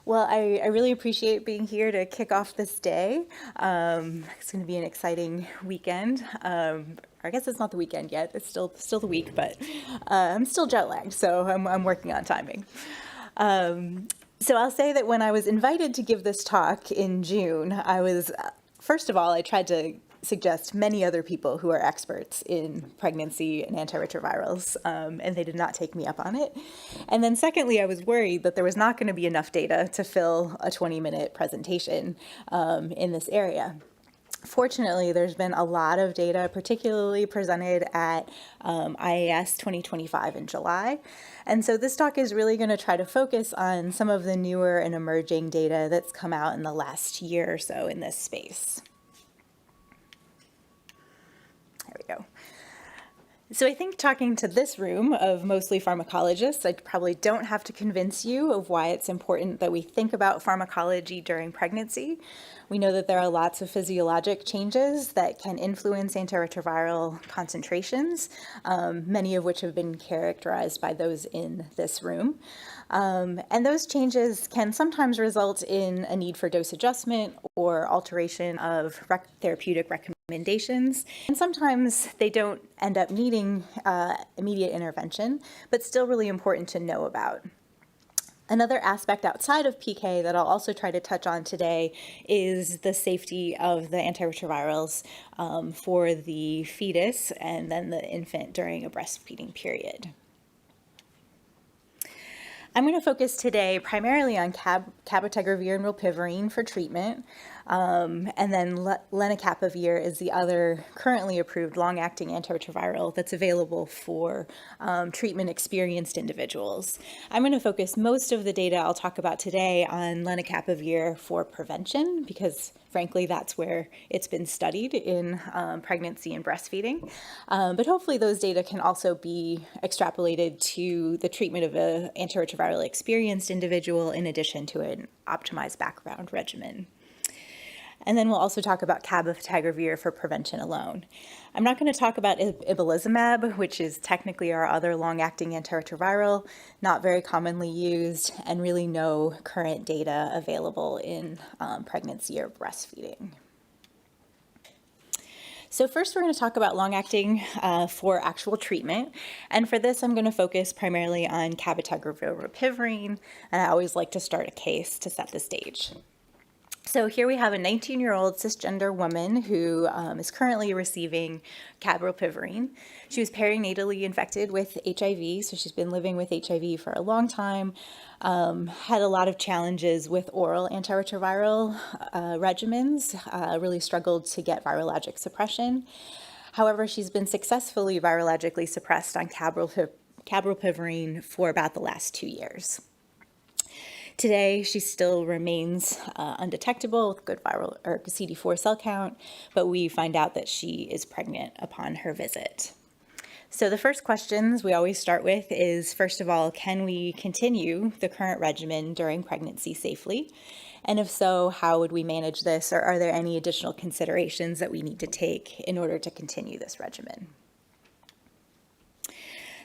Well, I really appreciate being here to kick off this day. It's going to be an exciting weekend. I guess it's not the weekend yet. It's still the week, but I'm still jet lagged, so I'm working on timing. So I'll say that when I was invited to give this talk in June, first of all, I tried to suggest many other people who are experts in pregnancy and antiretrovirals, and they did not take me up on it. And then secondly, I was worried that there was not going to be enough data to fill a 20-minute presentation in this area. Fortunately, there's been a lot of data, particularly presented at IAS 2025 in July. And so this talk is really going to try to focus on some of the newer and emerging data that's come out in the last year or so in this space. There we go. So I think talking to this room of mostly pharmacologists, I probably don't have to convince you of why it's important that we think about pharmacology during pregnancy. We know that there are lots of physiologic changes that can influence antiretroviral concentrations, many of which have been characterized by those in this room. And those changes can sometimes result in a need for dose adjustment or alteration of therapeutic recommendations. And sometimes they don't end up needing immediate intervention, but still really important to know about. Another aspect outside of PK that I'll also try to touch on today is the safety of the antiretrovirals for the fetus and then the infant during a breastfeeding period. I'm going to focus today primarily on cabotegravir and rilpivirine for treatment, and then lenacapavir is the other currently approved long-acting antiretroviral that's available for treatment-experienced individuals. I'm going to focus most of the data I'll talk about today on lenacapavir for prevention because, frankly, that's where it's been studied in pregnancy and breastfeeding. But hopefully those data can also be extrapolated to the treatment of an antiretroviral experienced individual in addition to an optimized background regimen. And then we'll also talk about cabotegravir for prevention alone. I'm not going to talk about ibalizumab, which is technically our other long-acting antiretroviral, not very commonly used, and really no current data available in pregnancy or breastfeeding. So first we're going to talk about long-acting for actual treatment. And for this, I'm going to focus primarily on cabotegravir rilpivirine, and I always like to start a case to set the stage. So here we have a 19-year-old cisgender woman who is currently receiving rilpivirine. She was perinatally infected with HIV, so she's been living with HIV for a long time, had a lot of challenges with oral antiretroviral regimens, really struggled to get virologic suppression. However, she's been successfully virologically suppressed on rilpivirine for about the last 2 years. Today, she still remains undetectable with good viral or CD4 cell count, but we find out that she is pregnant upon her visit. So the first questions we always start with is, first of all, can we continue the current regimen during pregnancy safely? And if so, how would we manage this, or are there any additional considerations that we need to take in order to continue this regimen?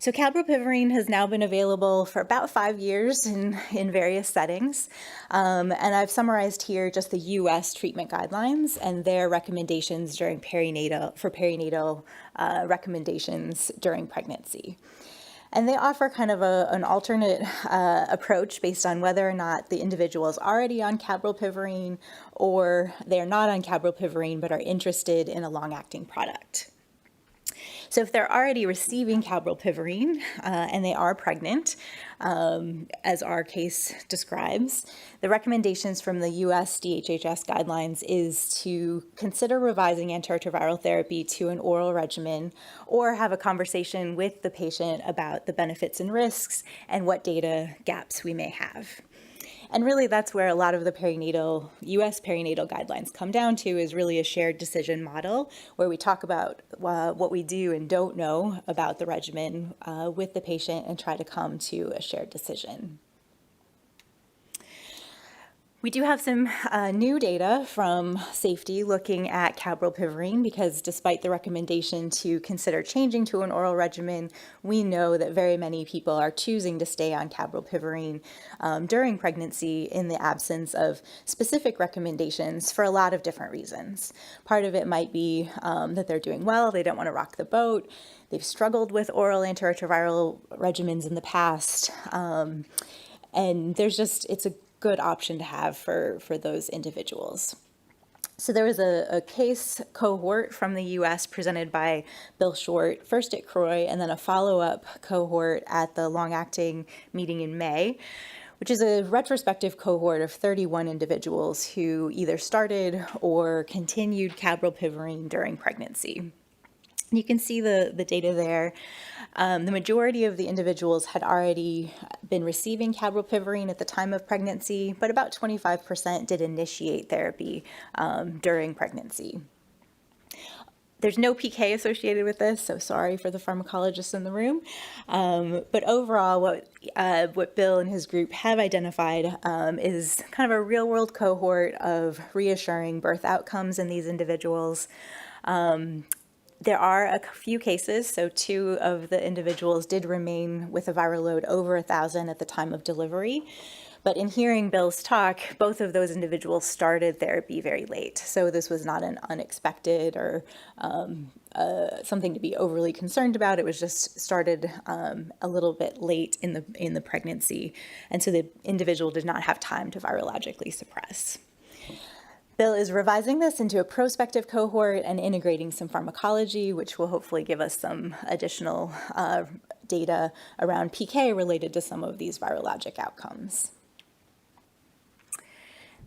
So rilpivirine has now been available for about 5 years in various settings, and I've summarized here just the U.S. treatment guidelines and their recommendations during perinatal recommendations during pregnancy. And they offer kind of an alternate approach based on whether or not the individual is already on rilpivirine or they're not on rilpivirine but are interested in a long-acting product. So if they're already receiving rilpivirine and they are pregnant, as our case describes, the recommendations from the US DHHS guidelines is to consider revising antiretroviral therapy to an oral regimen or have a conversation with the patient about the benefits and risks and what data gaps we may have. And really, that's where a lot of the U.S. perinatal guidelines come down to, is really a shared decision model where we talk about what we do and don't know about the regimen with the patient and try to come to a shared decision. We do have some new data from safety looking at cabrolpivirine, because despite the recommendation to consider changing to an oral regimen, we know that very many people are choosing to stay on cabrolpivirine during pregnancy in the absence of specific recommendations for a lot of different reasons. Part of it might be that they're doing well, they don't want to rock the boat, they've struggled with oral antiretroviral regimens in the past, and it's a good option to have for those individuals. So there was a case cohort from the US presented by Bill Short, first at CROI, and then a follow-up cohort at the long-acting meeting in May, which is a retrospective cohort of 31 individuals who either started or continued cabrolpivirine during pregnancy. You can see the data there. The majority of the individuals had already been receiving cabrolpivirine at the time of pregnancy, but about 25% did initiate therapy during pregnancy. There's no PK associated with this, so sorry for the pharmacologists in the room. But overall, what Bill and his group have identified is kind of a real-world cohort of reassuring birth outcomes in these individuals. There are a few cases, so 2 of the individuals did remain with a viral load over 1,000 at the time of delivery. But in hearing Bill's talk, both of those individuals started therapy very late. So this was not an unexpected or something to be overly concerned about. It was just started a little bit late in the pregnancy. And so the individual did not have time to virologically suppress. Bill is revising this into a prospective cohort and integrating some pharmacology, which will hopefully give us some additional data around PK related to some of these virologic outcomes.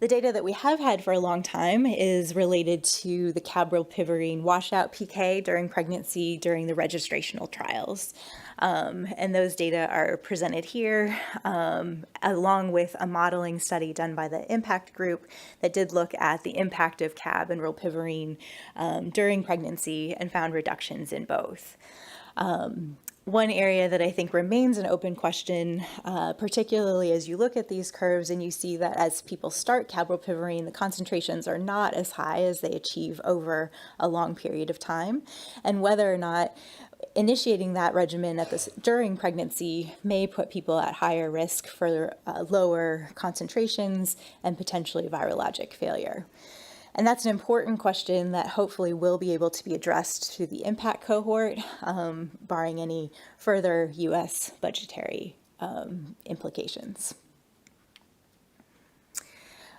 The data that we have had for a long time is related to the cabrolpivirine washout PK during pregnancy during the registrational trials. And those data are presented here, along with a modeling study done by the IMPACT group that did look at the impact of cab and rilpivirine during pregnancy and found reductions in both. One area that I think remains an open question, particularly as you look at these curves and you see that as people start cabrolpivirine, the concentrations are not as high as they achieve over a long period of time, and whether or not initiating that regimen during pregnancy may put people at higher risk for lower concentrations and potentially virologic failure. And that's an important question that hopefully will be able to be addressed through the IMPACT cohort, barring any further US budgetary implications.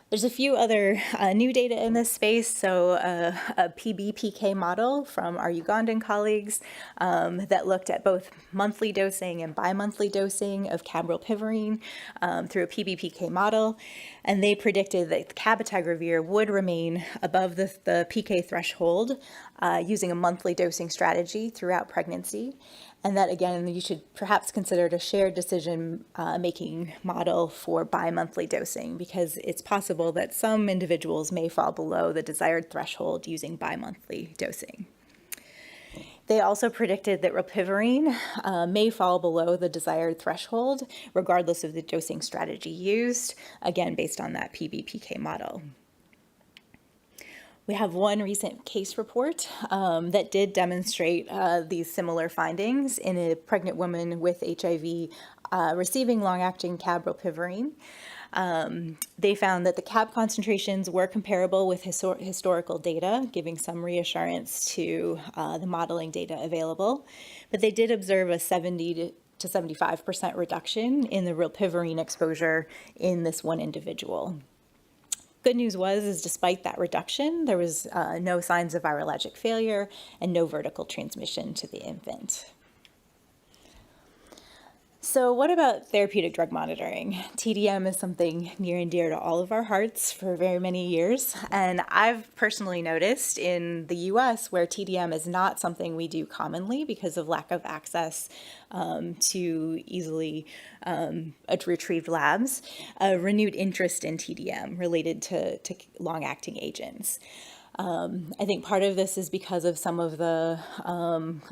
There's a few other new data in this space. So a PBPK model from our Ugandan colleagues that looked at both monthly dosing and bi-monthly dosing of cabrolpivirine through a PBPK model. And they predicted that cabotegravir would remain above the PK threshold using a monthly dosing strategy throughout pregnancy. And that, again, you should perhaps consider a shared decision-making model for bi-monthly dosing, because it's possible that some individuals may fall below the desired threshold using bi-monthly dosing. They also predicted that rilpivirine may fall below the desired threshold, regardless of the dosing strategy used, again, based on that PBPK model. We have one recent case report that did demonstrate these similar findings in a pregnant woman with HIV receiving long-acting cabrolpivirine. They found that the cab concentrations were comparable with historical data, giving some reassurance to the modeling data available, but they did observe a 70 to 75% reduction in the rilpivirine exposure in this one individual. Good news is despite that reduction, there was no signs of virologic failure and no vertical transmission to the infant. So what about therapeutic drug monitoring? TDM is something near and dear to all of our hearts for very many years. And I've personally noticed in the US, where TDM is not something we do commonly because of lack of access to easily retrieved labs, a renewed interest in TDM related to long-acting agents. I think part of this is because of some of the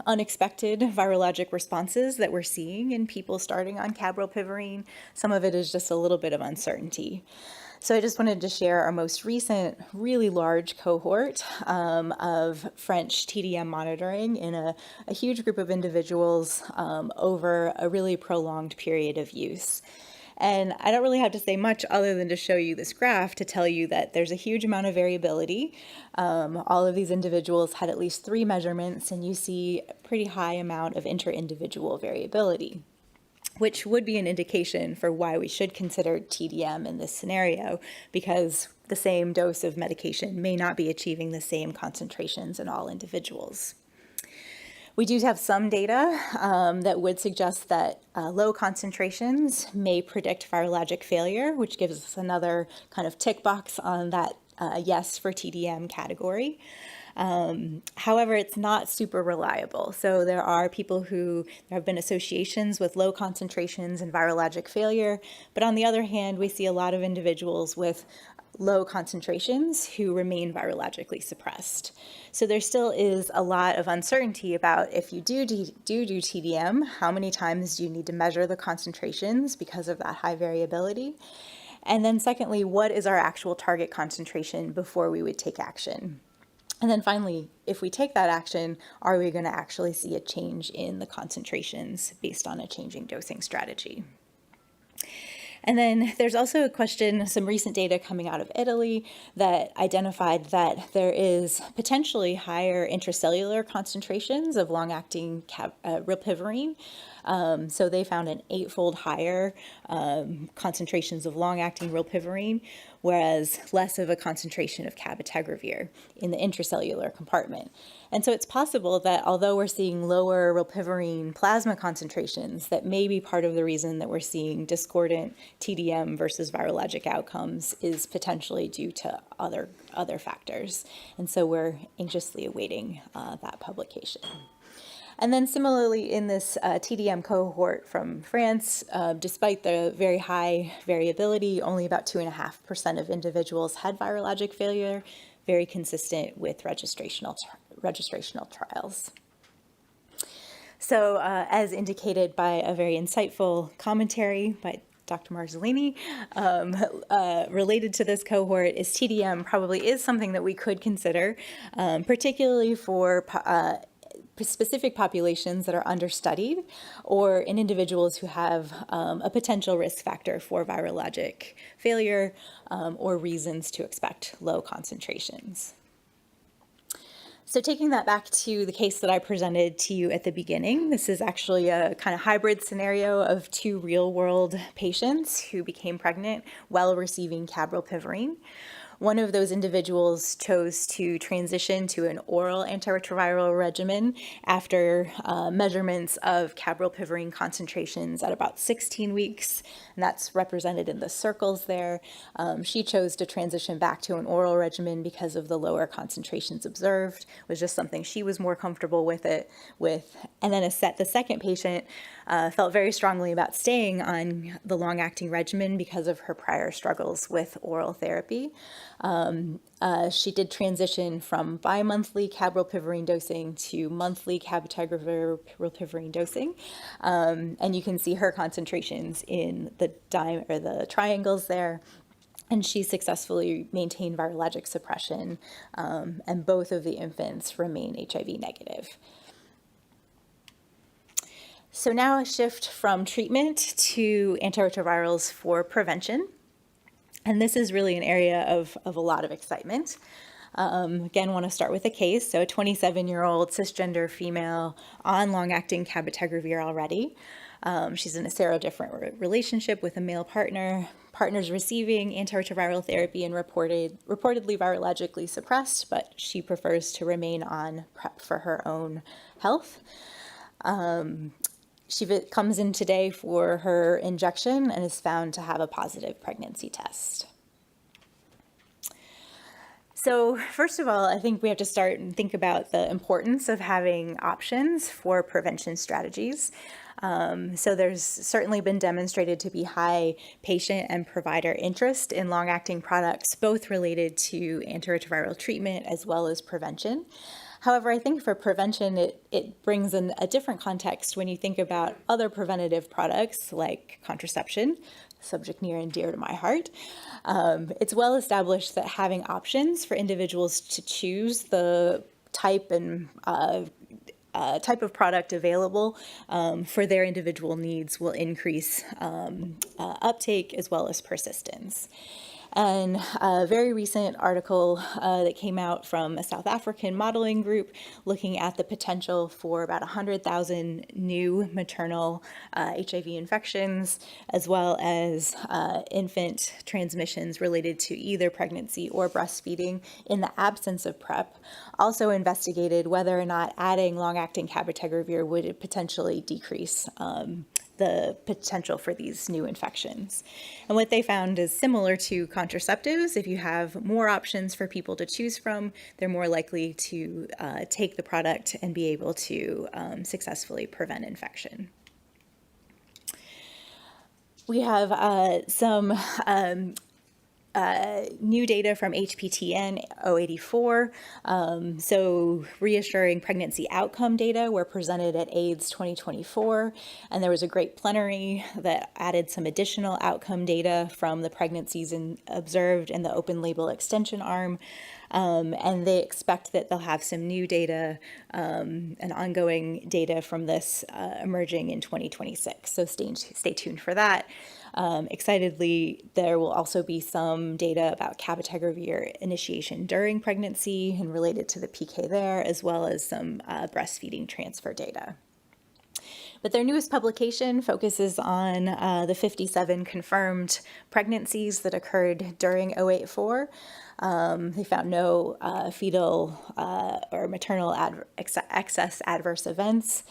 unexpected virologic responses that we're seeing in people starting on cabrolpivirine. Some of it is just a little bit of uncertainty. So I just wanted to share our most recent, really large cohort of French TDM monitoring in a huge group of individuals over a really prolonged period of use. And I don't really have to say much other than to show you this graph to tell you that there's a huge amount of variability. All of these individuals had at least 3 measurements, and you see a pretty high amount of inter-individual variability, which would be an indication for why we should consider TDM in this scenario, because the same dose of medication may not be achieving the same concentrations in all individuals. We do have some data that would suggest that low concentrations may predict virologic failure, which gives us another kind of tick box on that yes for TDM category. However, it's not super reliable. So there are people there have been associations with low concentrations and virologic failure. But on the other hand, we see a lot of individuals with low concentrations who remain virologically suppressed. So there still is a lot of uncertainty about if you do TDM, how many times do you need to measure the concentrations because of that high variability? And then secondly, what is our actual target concentration before we would take action? And then finally, if we take that action, are we going to actually see a change in the concentrations based on a changing dosing strategy? And then there's also a question, some recent data coming out of Italy that identified that there is potentially higher intracellular concentrations of long-acting rilpivirine. So they found an 8-fold higher concentrations of long-acting rilpivirine, whereas less of a concentration of cabotegravir in the intracellular compartment. And so it's possible that although we're seeing lower rilpivirine plasma concentrations, that may be part of the reason that we're seeing discordant TDM versus virologic outcomes is potentially due to other factors. And so we're anxiously awaiting that publication. And then similarly in this TDM cohort from France, despite the very high variability, only about 2.5% of individuals had virologic failure, very consistent with registrational trials. So as indicated by a very insightful commentary by Dr. Marzolini, related to this cohort is TDM probably is something that we could consider, particularly for specific populations that are understudied or in individuals who have a potential risk factor for virologic failure or reasons to expect low concentrations. So taking that back to the case that I presented to you at the beginning, this is actually a kind of hybrid scenario of 2 real-world patients who became pregnant while receiving cabrolpivirine. One of those individuals chose to transition to an oral antiretroviral regimen after measurements of cabrolpivirine concentrations at about 16 weeks, and that's represented in the circles there. She chose to transition back to an oral regimen because of the lower concentrations observed. It was just something she was more comfortable with. And then the second patient felt very strongly about staying on the long-acting regimen because of her prior struggles with oral therapy. She did transition from bi-monthly cabrolpivirine dosing to monthly cabotegravir rilpivirine dosing, and you can see her concentrations in the triangles there. And she successfully maintained virologic suppression, and both of the infants remain HIV negative. So now a shift from treatment to antiretrovirals for prevention. And this is really an area of a lot of excitement. Again, want to start with a case. So a 27-year-old cisgender female on long-acting cabotegravir already. She's in a serodifferent relationship with a male partner. Partner's receiving antiretroviral therapy and reportedly virologically suppressed, but she prefers to remain on PrEP for her own health. She comes in today for her injection and is found to have a positive pregnancy test. So first of all, I think we have to start and think about the importance of having options for prevention strategies. So there's certainly been demonstrated to be high patient and provider interest in long-acting products, both related to antiretroviral treatment as well as prevention. However, I think for prevention, it brings in a different context when you think about other preventative products like contraception, subject near and dear to my heart. It's well established that having options for individuals to choose the type of product available for their individual needs will increase uptake as well as persistence. And a very recent article that came out from a South African modeling group looking at the potential for about 100,000 new maternal HIV infections, as well as infant transmissions related to either pregnancy or breastfeeding in the absence of PrEP, also investigated whether or not adding long-acting cabotegravir would potentially decrease the potential for these new infections. And what they found is similar to contraceptives. If you have more options for people to choose from, they're more likely to take the product and be able to successfully prevent infection. We have some new data from HPTN 084. So reassuring pregnancy outcome data were presented at AIDS 2024, and there was a great plenary that added some additional outcome data from the pregnancies observed in the open label extension arm. And they expect that they'll have some new data and ongoing data from this emerging in 2026. So stay tuned for that. Excitedly, there will also be some data about cabotegravir initiation during pregnancy and related to the PK there, as well as some breastfeeding transfer data. But their newest publication focuses on the 57 confirmed pregnancies that occurred during 084. They found no fetal or maternal excess adverse events.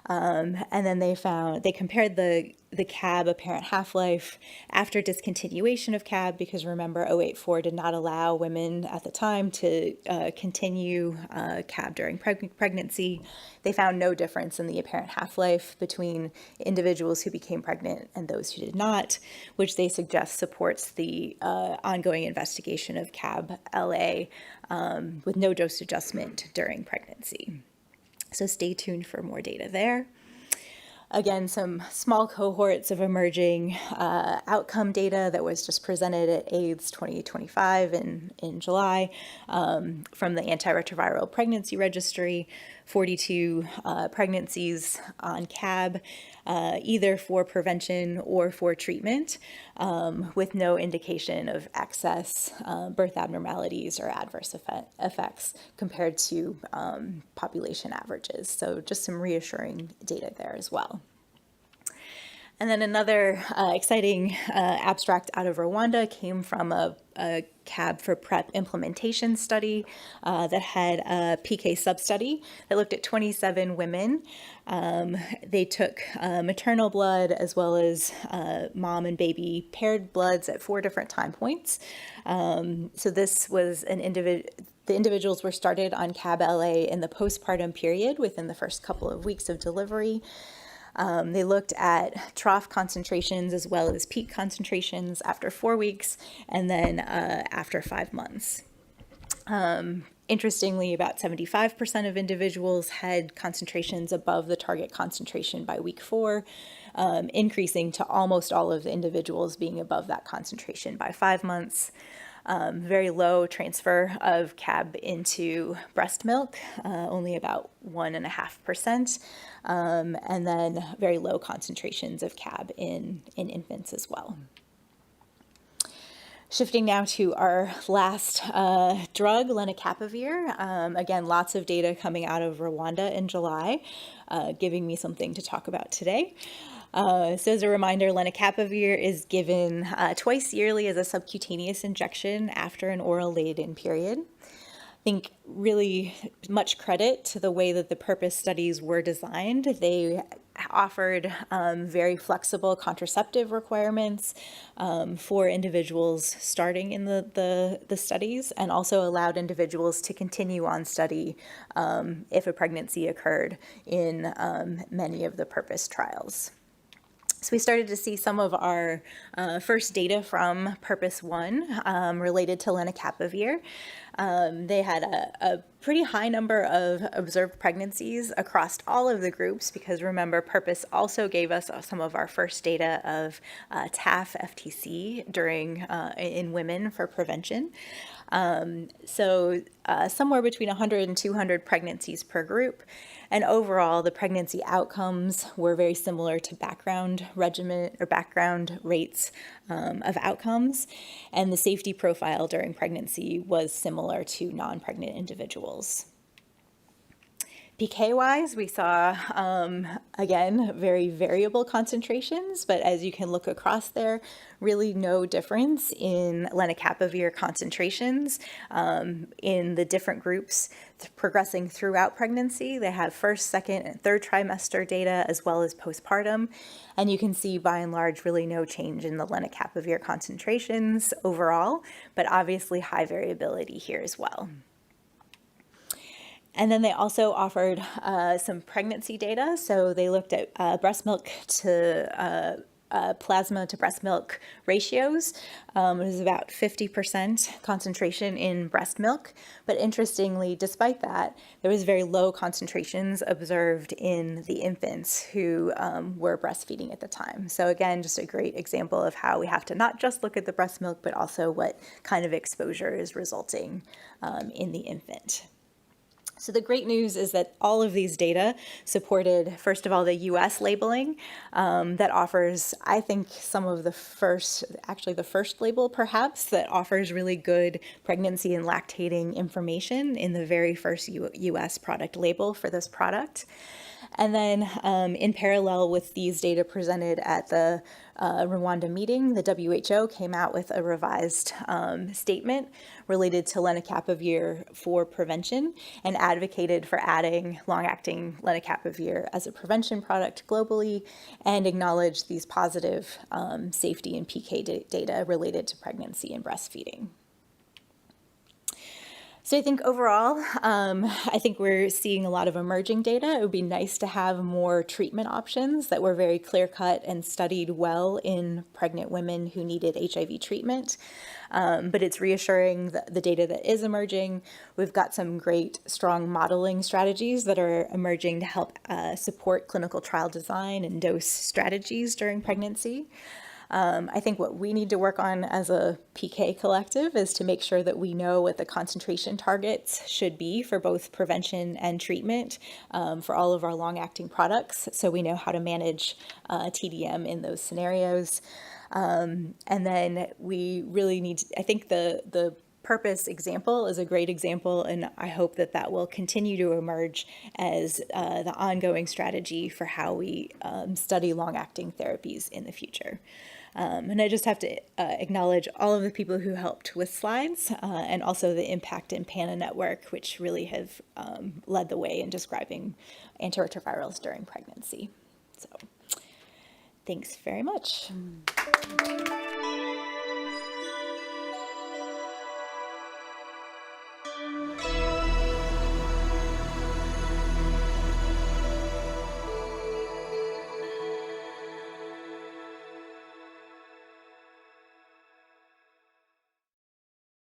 And then they compared the CAB apparent half-life after discontinuation of CAB, because remember 084 did not allow women at the time to continue CAB during pregnancy. They found no difference in the apparent half-life between individuals who became pregnant and those who did not, which they suggest supports the ongoing investigation of CAB-LA with no dose adjustment during pregnancy. So stay tuned for more data there. Again, some small cohorts of emerging outcome data that was just presented at AIDS 2025 in July from the Antiretroviral Pregnancy Registry, 42 pregnancies on CAB, either for prevention or for treatment, with no indication of excess birth abnormalities or adverse effects compared to population averages. So just some reassuring data there as well. And then another exciting abstract out of Rwanda came from a CAB for PrEP implementation study that had a PK sub-study that looked at 27 women. They took maternal blood as well as mom and baby paired bloods at 4 different time points. So this was the individuals were started on CAB-LA in the postpartum period within the first couple of weeks of delivery. They looked at trough concentrations as well as peak concentrations after 4 weeks and then after 5 months. Interestingly, about 75% of individuals had concentrations above the target concentration by week 4, increasing to almost all of the individuals being above that concentration by 5 months. Very low transfer of CAB into breast milk, only about 1.5%, and then very low concentrations of CAB in infants as well. Shifting now to our last drug, lenacapavir. Again, lots of data coming out of Rwanda in July, giving me something to talk about today. So as a reminder, lenacapavir is given twice yearly as a subcutaneous injection after an oral laid-in period. I think really much credit to the way that the PURPOSE studies were designed. They offered very flexible contraceptive requirements for individuals starting in the studies, and also allowed individuals to continue on study if a pregnancy occurred in many of the PURPOSE trials. So we started to see some of our first data from PURPOSE 1 related to lenacapavir. They had a pretty high number of observed pregnancies across all of the groups, because remember, PURPOSE also gave us some of our first data of TAF FTC in women for prevention. So somewhere between 100 and 200 pregnancies per group. And overall, the pregnancy outcomes were very similar to background regimen or background rates of outcomes. And the safety profile during pregnancy was similar to non-pregnant individuals. PK-wise, we saw, again, very variable concentrations, but as you can look across there, really no difference in lenacapavir concentrations in the different groups progressing throughout pregnancy. They have first, second, and third trimester data, as well as postpartum. And you can see, by and large, really no change in the lenacapavir concentrations overall, but obviously high variability here as well. And then they also offered some pregnancy data. So they looked at breast milk to plasma to breast milk ratios. It was about 50% concentration in breast milk. But interestingly, despite that, there was very low concentrations observed in the infants who were breastfeeding at the time. So again, just a great example of how we have to not just look at the breast milk, but also what kind of exposure is resulting in the infant. So the great news is that all of these data supported, first of all, the US labeling that offers, I think, some of the first label perhaps, that offers really good pregnancy and lactating information in the very first US product label for this product. And then in parallel with these data presented at the Rwanda meeting, the WHO came out with a revised statement related to lenacapavir for prevention, and advocated for adding long-acting lenacapavir as a prevention product globally, and acknowledged these positive safety and PK data related to pregnancy and breastfeeding. So I think overall, I think we're seeing a lot of emerging data. It would be nice to have more treatment options that were very clear-cut and studied well in pregnant women who needed HIV treatment. But it's reassuring the data that is emerging. We've got some great, strong modeling strategies that are emerging to help support clinical trial design and dose strategies during pregnancy. I think what we need to work on as a PK collective is to make sure that we know what the concentration targets should be for both prevention and treatment for all of our long-acting products, so we know how to manage TDM in those scenarios. And then we really need, I think the PURPOSE example is a great example, and I hope that that will continue to emerge as the ongoing strategy for how we study long-acting therapies in the future. And I just have to acknowledge all of the people who helped with slides, and also the Impact and PANA network, which really have led the way in describing antiretrovirals during pregnancy. So thanks very much.